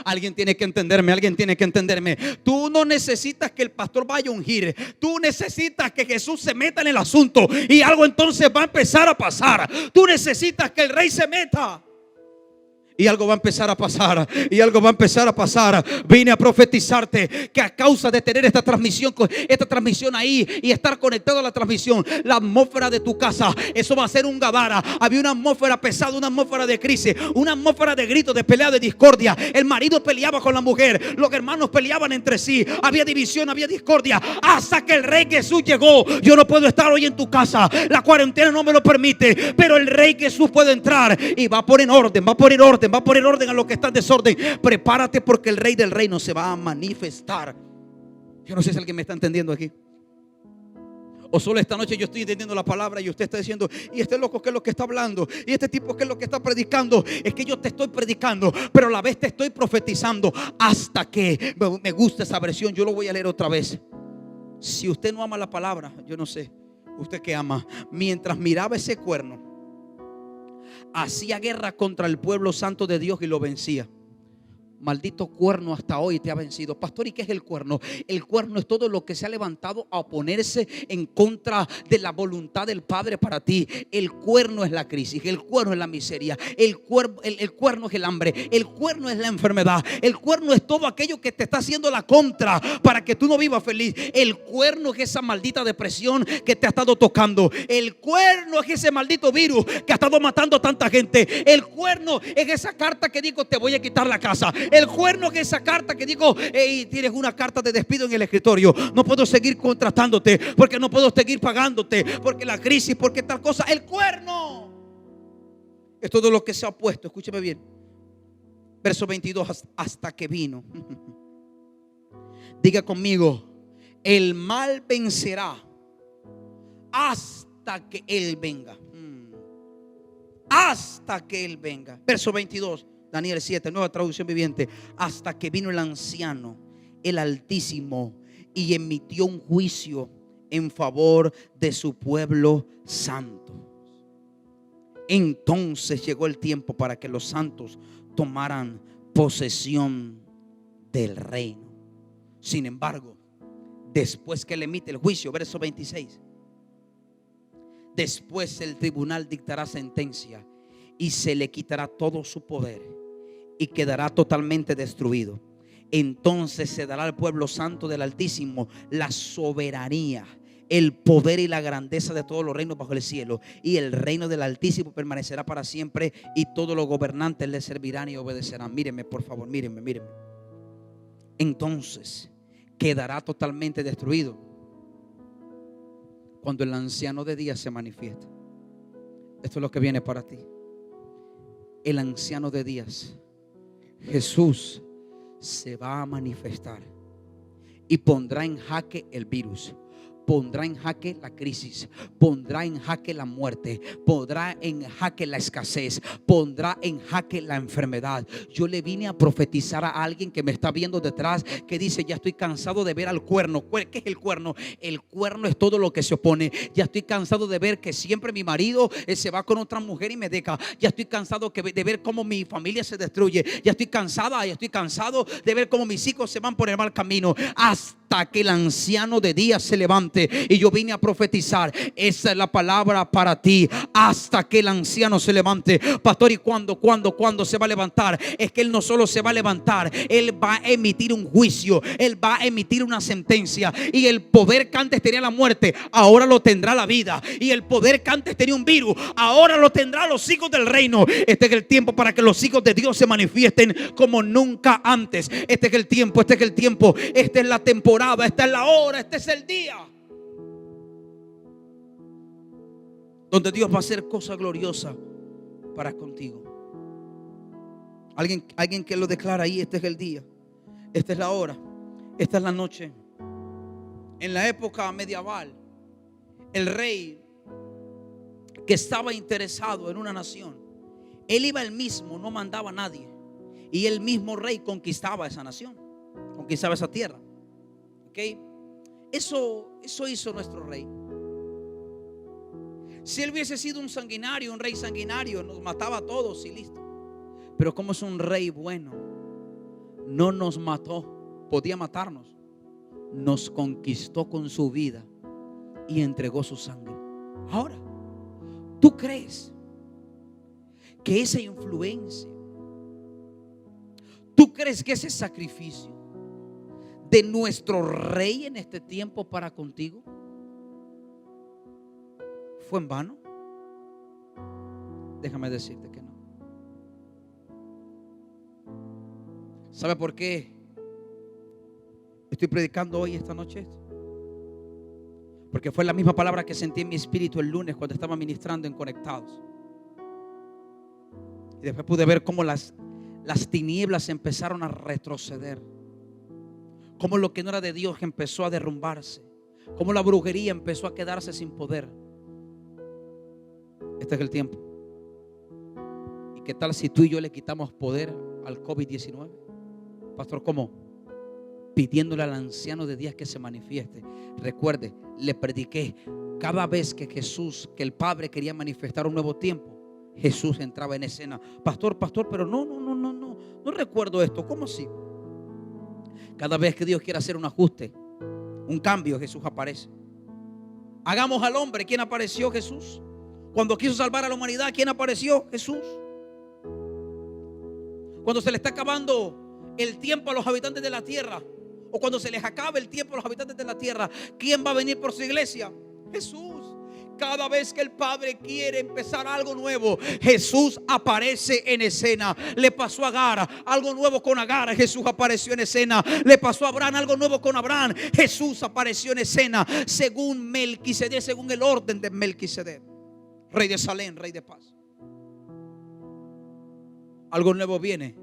Alguien tiene que entenderme. Tú no necesitas que el pastor vaya a ungir. Tú necesitas que Jesús se meta en el asunto y algo entonces va a empezar a pasar. Tú necesitas que el rey se meta. Y algo va a empezar a pasar. Y algo va a empezar a pasar. Vine a profetizarte que a causa de tener esta transmisión ahí y estar conectado a la transmisión, la atmósfera de tu casa, eso va a ser un Gadara. Había una atmósfera pesada, una atmósfera de crisis, una atmósfera de gritos, de pelea, de discordia. El marido peleaba con la mujer, los hermanos peleaban entre sí, había división, había discordia, hasta que el Rey Jesús llegó. Yo no puedo estar hoy en tu casa, la cuarentena no me lo permite, pero el Rey Jesús puede entrar y va a poner orden, va a poner orden. Va a poner orden a lo que está en desorden. Prepárate porque el Rey del reino se va a manifestar. Yo no sé si alguien me está entendiendo aquí. O solo esta noche yo estoy entendiendo la palabra y usted está diciendo: y este loco, ¿qué es lo que está hablando? Y este tipo, ¿qué es lo que está predicando? Es que yo te estoy predicando, pero a la vez te estoy profetizando. Hasta que me gusta esa versión. Yo lo voy a leer otra vez. Si usted no ama la palabra, yo no sé, usted que ama. Mientras miraba ese cuerno, hacía guerra contra el pueblo santo de Dios y lo vencía. Maldito cuerno, hasta hoy te ha vencido. Pastor, ¿y qué es el cuerno? El cuerno es todo lo que se ha levantado a oponerse en contra de la voluntad del Padre para ti. El cuerno es la crisis, el cuerno es la miseria, el cuerno es el hambre, el cuerno es la enfermedad, el cuerno es todo aquello que te está haciendo la contra para que tú no vivas feliz. El cuerno es esa maldita depresión que te ha estado tocando. El cuerno es ese maldito virus que ha estado matando a tanta gente. El cuerno es esa carta que digo: te voy a quitar la casa. El cuerno es esa carta que digo: hey, tienes una carta de despido en el escritorio, no puedo seguir contratándote porque no puedo seguir pagándote, porque la crisis, porque tal cosa. El cuerno es todo lo que se ha opuesto. Escúcheme bien, verso 22: hasta que vino. Diga conmigo: el mal vencerá hasta que Él venga. Hasta que Él venga. Verso 22, Daniel 7, nueva traducción viviente. Hasta que vino el anciano, el Altísimo, y emitió un juicio en favor de su pueblo santo. Entonces llegó el tiempo para que los santos tomaran posesión del reino. Sin embargo, después que él emite el juicio, verso 26, después el tribunal dictará sentencia y se le quitará todo su poder y quedará totalmente destruido. Entonces se dará al pueblo santo del Altísimo la soberanía, el poder y la grandeza de todos los reinos bajo el cielo, y el reino del Altísimo permanecerá para siempre, y todos los gobernantes le servirán y obedecerán. Mírenme, por favor, mírenme. Entonces quedará totalmente destruido cuando el anciano de días se manifieste. Esto es lo que viene para ti. El anciano de días, Jesús, se va a manifestar y pondrá en jaque el virus, pondrá en jaque la crisis, pondrá en jaque la muerte, pondrá en jaque la escasez, pondrá en jaque la enfermedad. Yo le vine a profetizar a alguien que me está viendo detrás, que dice: ya estoy cansado de ver al cuerno. ¿Qué es el cuerno? El cuerno es todo lo que se opone. Ya estoy cansado de ver que siempre mi marido se va con otra mujer y me deja. Ya estoy cansado de ver cómo mi familia se destruye. Ya estoy cansado de ver cómo mis hijos se van por el mal camino. Hasta que el anciano de días se levante. Y yo vine a profetizar. Esa es la palabra para ti. Hasta que el anciano se levante. Pastor, ¿y cuándo se va a levantar? Es que él no solo se va a levantar, él va a emitir un juicio, él va a emitir una sentencia. Y el poder que antes tenía la muerte, ahora lo tendrá la vida. Y el poder que antes tenía un virus, ahora lo tendrá los hijos del reino. Este es el tiempo para que los hijos de Dios se manifiesten como nunca antes. Este es el tiempo, esta es la temporada, esta es la hora, este es el día donde Dios va a hacer cosas gloriosas para contigo. Alguien que lo declara ahí: este es el día, esta es la hora, esta es la noche. En la época medieval, el rey que estaba interesado en una nación, él iba él mismo, no mandaba a nadie, y el mismo rey conquistaba esa nación, conquistaba esa tierra. ¿Okay? Eso hizo nuestro rey. Si él hubiese sido un sanguinario, un rey sanguinario, nos mataba a todos y listo. Pero como es un rey bueno, no nos mató, podía matarnos, nos conquistó con su vida y entregó su sangre. Ahora, ¿tú crees que esa influencia ¿Tú crees que ese sacrificio de nuestro rey en este tiempo para contigo fue en vano? Déjame decirte que no. ¿Sabe por qué estoy predicando hoy, esta noche, esto? Porque fue la misma palabra que sentí en mi espíritu el lunes cuando estaba ministrando en Conectados. Y después pude ver cómo las tinieblas empezaron a retroceder, cómo lo que no era de Dios empezó a derrumbarse, cómo la brujería empezó a quedarse sin poder. Este es el tiempo. ¿Y qué tal si tú y yo le quitamos poder al COVID-19? Pastor, ¿cómo? Pidiéndole al anciano de días que se manifieste. Recuerde, le prediqué, cada vez que el Padre quería manifestar un nuevo tiempo, Jesús entraba en escena. Pastor, pero no recuerdo esto. ¿Cómo así? Cada vez que Dios quiere hacer un ajuste, un cambio, Jesús aparece. Hagamos al hombre. ¿Quién apareció? Jesús. Cuando quiso salvar a la humanidad, ¿quién apareció? Jesús. Cuando se le está acabando el tiempo a los habitantes de la tierra, o cuando se les acabe el tiempo a los habitantes de la tierra, ¿quién va a venir por su iglesia? Jesús. Cada vez que el Padre quiere empezar algo nuevo, Jesús aparece en escena. Le pasó a Agar algo nuevo con Agar, Jesús apareció en escena. Le pasó a Abraham algo nuevo con Abraham, Jesús apareció en escena. Según Melquisedec, según el orden de Melquisedec, rey de Salem, rey de paz. Algo nuevo viene.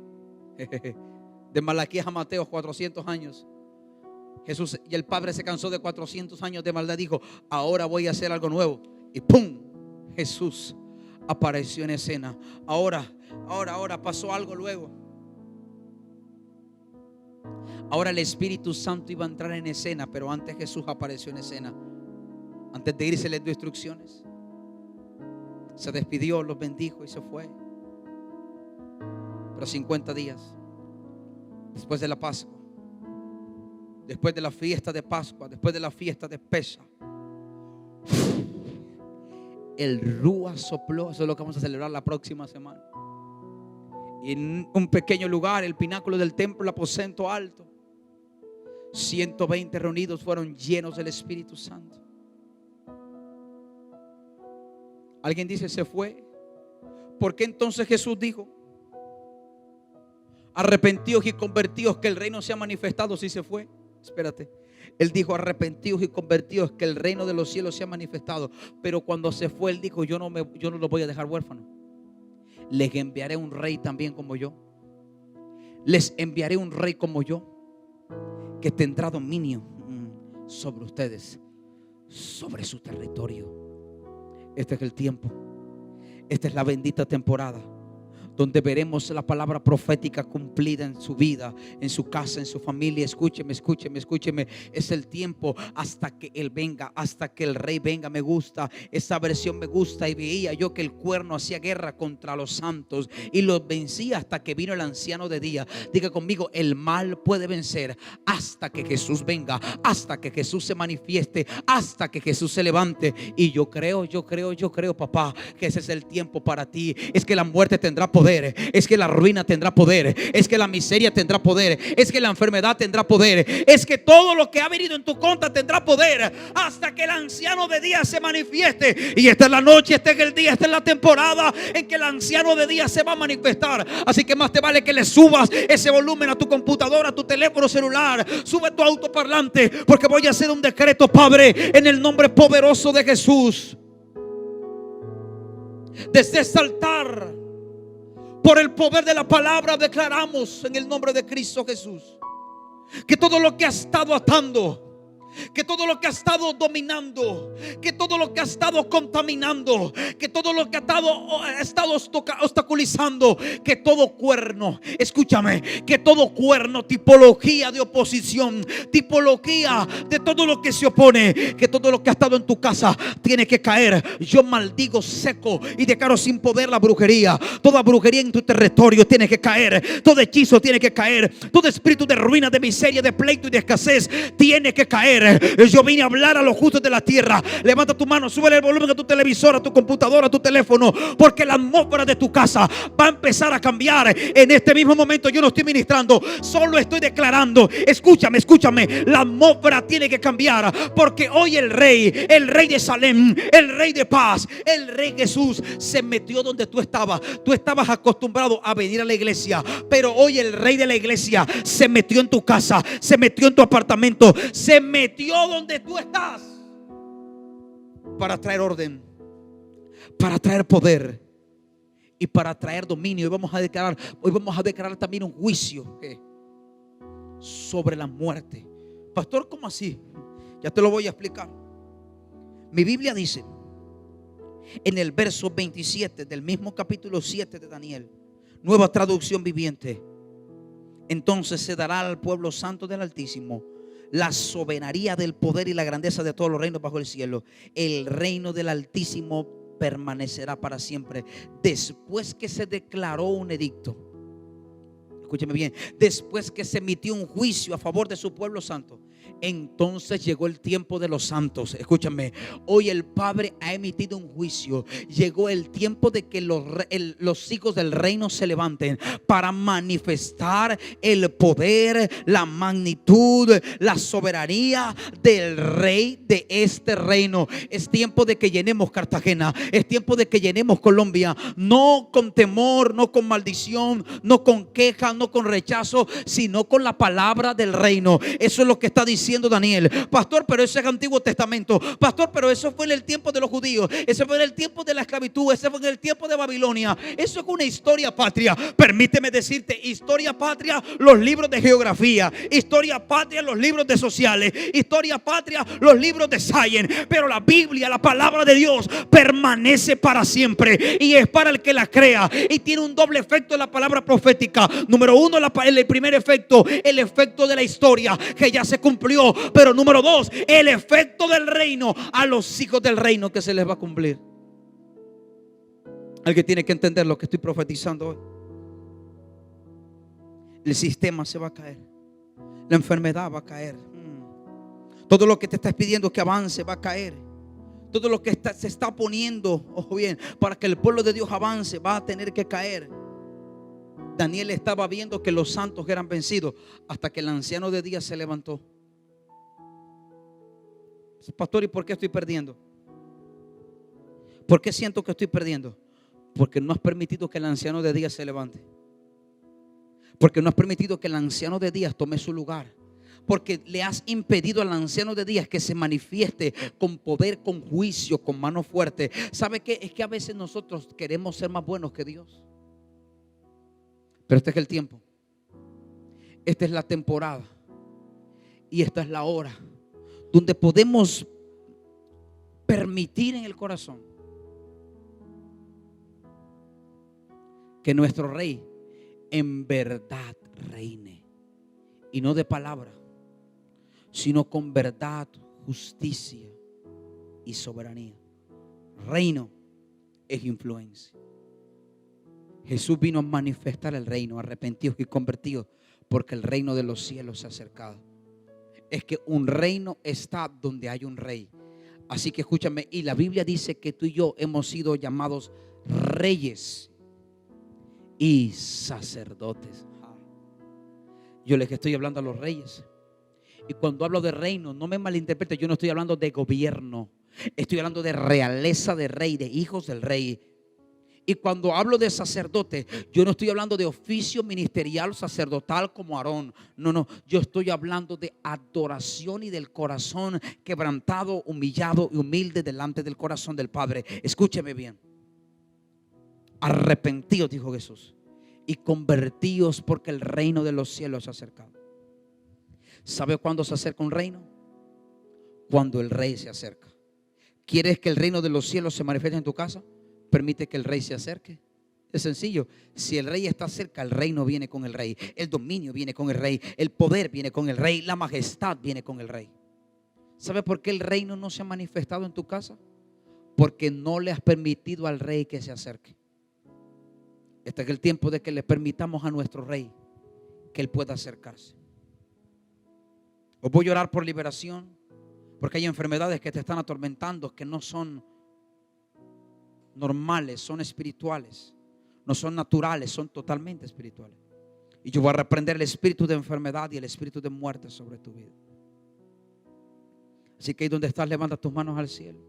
De Malaquías a Mateo, 400 años. Jesús y el Padre se cansó de 400 años de maldad. Dijo: ahora voy a hacer algo nuevo. Y ¡pum! Jesús apareció en escena. Ahora pasó algo luego. Ahora el Espíritu Santo iba a entrar en escena, pero antes Jesús apareció en escena. Antes de irse les dio instrucciones. Se despidió, los bendijo y se fue. Pero 50 días después de la Pascua, después de la fiesta de Pascua, después de la fiesta de Pesaj, el Rúa sopló. Eso es lo que vamos a celebrar la próxima semana. Y en un pequeño lugar, el pináculo del templo, el aposento alto, 120 reunidos fueron llenos del Espíritu Santo. Alguien dice: se fue. ¿Por qué entonces Jesús dijo: arrepentíos y convertíos, que el reino se ha manifestado? Si se fue, espérate. Él dijo: arrepentíos y convertíos, que el reino de los cielos se ha manifestado. Pero cuando se fue, Él dijo: yo no los voy a dejar huérfanos. Les enviaré un rey también como yo. Les enviaré un rey como yo, que tendrá dominio sobre ustedes, sobre su territorio. Este es el tiempo. Esta es la bendita temporada donde veremos la palabra profética cumplida en su vida, en su casa, en su familia. Escúcheme. Es el tiempo hasta que Él venga, hasta que el Rey venga. Me gusta, esa versión me gusta. Y veía yo que el cuerno hacía guerra contra los santos y los vencía hasta que vino el anciano de día. Diga conmigo: el mal puede vencer hasta que Jesús venga, hasta que Jesús se manifieste, hasta que Jesús se levante. Y yo creo, papá, que ese es el tiempo para ti. Es que la muerte tendrá poder, es que la ruina tendrá poder, es que la miseria tendrá poder, es que la enfermedad tendrá poder, es que todo lo que ha venido en tu contra tendrá poder, hasta que el anciano de día se manifieste. Y esta es la noche, este es el día, esta es la temporada en que el anciano de día se va a manifestar. Así que más te vale que le subas ese volumen a tu computadora, a tu teléfono celular. Sube tu autoparlante, porque voy a hacer un decreto, Padre, en el nombre poderoso de Jesús. Desde este altar, por el poder de la palabra, declaramos en el nombre de Cristo Jesús que todo lo que ha estado atando, que todo lo que ha estado dominando, que todo lo que ha estado contaminando, que todo lo que ha estado obstaculizando, que todo cuerno, escúchame, que todo cuerno, tipología de oposición, tipología de todo lo que se opone, que todo lo que ha estado en tu casa tiene que caer. Yo maldigo, seco y declaro sin poder la brujería. Toda brujería en tu territorio tiene que caer, todo hechizo tiene que caer, todo espíritu de ruina, de miseria, de pleito y de escasez tiene que caer. poder. Yo vine a hablar a los justos de la tierra. Levanta tu mano, súbele el volumen a tu televisor, a tu computadora, a tu teléfono, porque la atmósfera de tu casa va a empezar a cambiar. En este mismo momento yo no estoy ministrando, solo estoy declarando. Escúchame, la atmósfera tiene que cambiar, porque hoy el rey de Salem, el rey de paz, el rey Jesús se metió donde tú estabas. Tú estabas acostumbrado a venir a la iglesia, pero hoy el rey de la iglesia se metió en tu casa, se metió en tu apartamento, se metió donde tú estás, para traer orden, para traer poder y para traer dominio. Hoy vamos a declarar también un juicio sobre la muerte. Pastor, ¿cómo así? Ya te lo voy a explicar. Mi Biblia dice en el verso 27 del mismo capítulo 7 de Daniel, nueva traducción viviente: entonces se dará al pueblo santo del Altísimo la soberanía del poder y la grandeza de todos los reinos bajo el cielo. El reino del Altísimo permanecerá para siempre. Después que se declaró un edicto, escúcheme bien, después que se emitió un juicio a favor de su pueblo santo, entonces llegó el tiempo de los santos. Escúchame, hoy el Padre ha emitido un juicio. Llegó el tiempo de que los hijos del reino se levanten para manifestar el poder, la magnitud, la soberanía del rey de este reino. Es tiempo de que llenemos Cartagena. Es tiempo de que llenemos Colombia. No con temor, no con maldición, no con queja, no con rechazo, sino con la palabra del reino. Eso es lo que está diciendo Daniel. Pastor, pero eso es Antiguo Testamento. Pastor, pero eso fue en el tiempo de los judíos. Eso fue en el tiempo de la esclavitud. Eso fue en el tiempo de Babilonia. Eso es una historia patria. Permíteme decirte, historia patria, los libros de geografía. Historia patria, los libros de sociales. Historia patria, los libros de science. Pero la Biblia, la palabra de Dios, permanece para siempre y es para el que la crea. Y tiene un doble efecto en la palabra profética. Número uno, el primer efecto, el efecto de la historia que ya se cumplió. Pero número dos, el efecto del reino a los hijos del reino que se les va a cumplir. Alguien tiene que entender lo que estoy profetizando hoy. El sistema se va a caer, la enfermedad va a caer, todo lo que te estás pidiendo que avance va a caer. Todo lo que se está poniendo, ojo bien, para que el pueblo de Dios avance, va a tener que caer. Daniel estaba viendo que los santos eran vencidos hasta que el anciano de días se levantó. Pastor, ¿y por qué estoy perdiendo? ¿Por qué siento que estoy perdiendo? Porque no has permitido que el anciano de días se levante. Porque no has permitido que el anciano de días tome su lugar. Porque le has impedido al anciano de días que se manifieste con poder, con juicio, con mano fuerte. ¿Sabe qué? Es que a veces nosotros queremos ser más buenos que Dios. Pero este es el tiempo. Esta es la temporada. Y esta es la hora donde podemos permitir en el corazón que nuestro rey en verdad reine. Y no de palabra, sino con verdad, justicia y soberanía. Reino es influencia. Jesús vino a manifestar el reino, arrepentidos y convertidos, porque el reino de los cielos se ha acercado. Es que un reino está donde hay un rey. Así que escúchame, y la Biblia dice que tú y yo hemos sido llamados reyes y sacerdotes. Yo les estoy hablando a los reyes. Y cuando hablo de reino, no me malinterprete, yo no estoy hablando de gobierno. Estoy hablando de realeza de rey, de hijos del rey. Y cuando hablo de sacerdote, yo no estoy hablando de oficio ministerial sacerdotal como Aarón. No, yo estoy hablando de adoración y del corazón quebrantado, humillado y humilde delante del corazón del Padre. Escúcheme bien. Arrepentidos, dijo Jesús, y convertíos, porque el reino de los cielos se ha acercado. ¿Sabe cuándo se acerca un reino? Cuando el rey se acerca. ¿Quieres que el reino de los cielos se manifieste en tu casa? Permite que el rey se acerque. Es sencillo. Si el rey está cerca, el reino viene con el rey. El dominio viene con el rey. El poder viene con el rey. La majestad viene con el rey. ¿Sabe por qué el reino no se ha manifestado en tu casa? Porque no le has permitido al rey que se acerque. Este es el tiempo de que le permitamos a nuestro rey que él pueda acercarse. Os voy a orar por liberación. Porque hay enfermedades que te están atormentando que no son normales, son espirituales. No son naturales, son totalmente espirituales. Y yo voy a reprender el espíritu de enfermedad y el espíritu de muerte sobre tu vida. Así que ahí donde estás, levanta tus manos al cielo.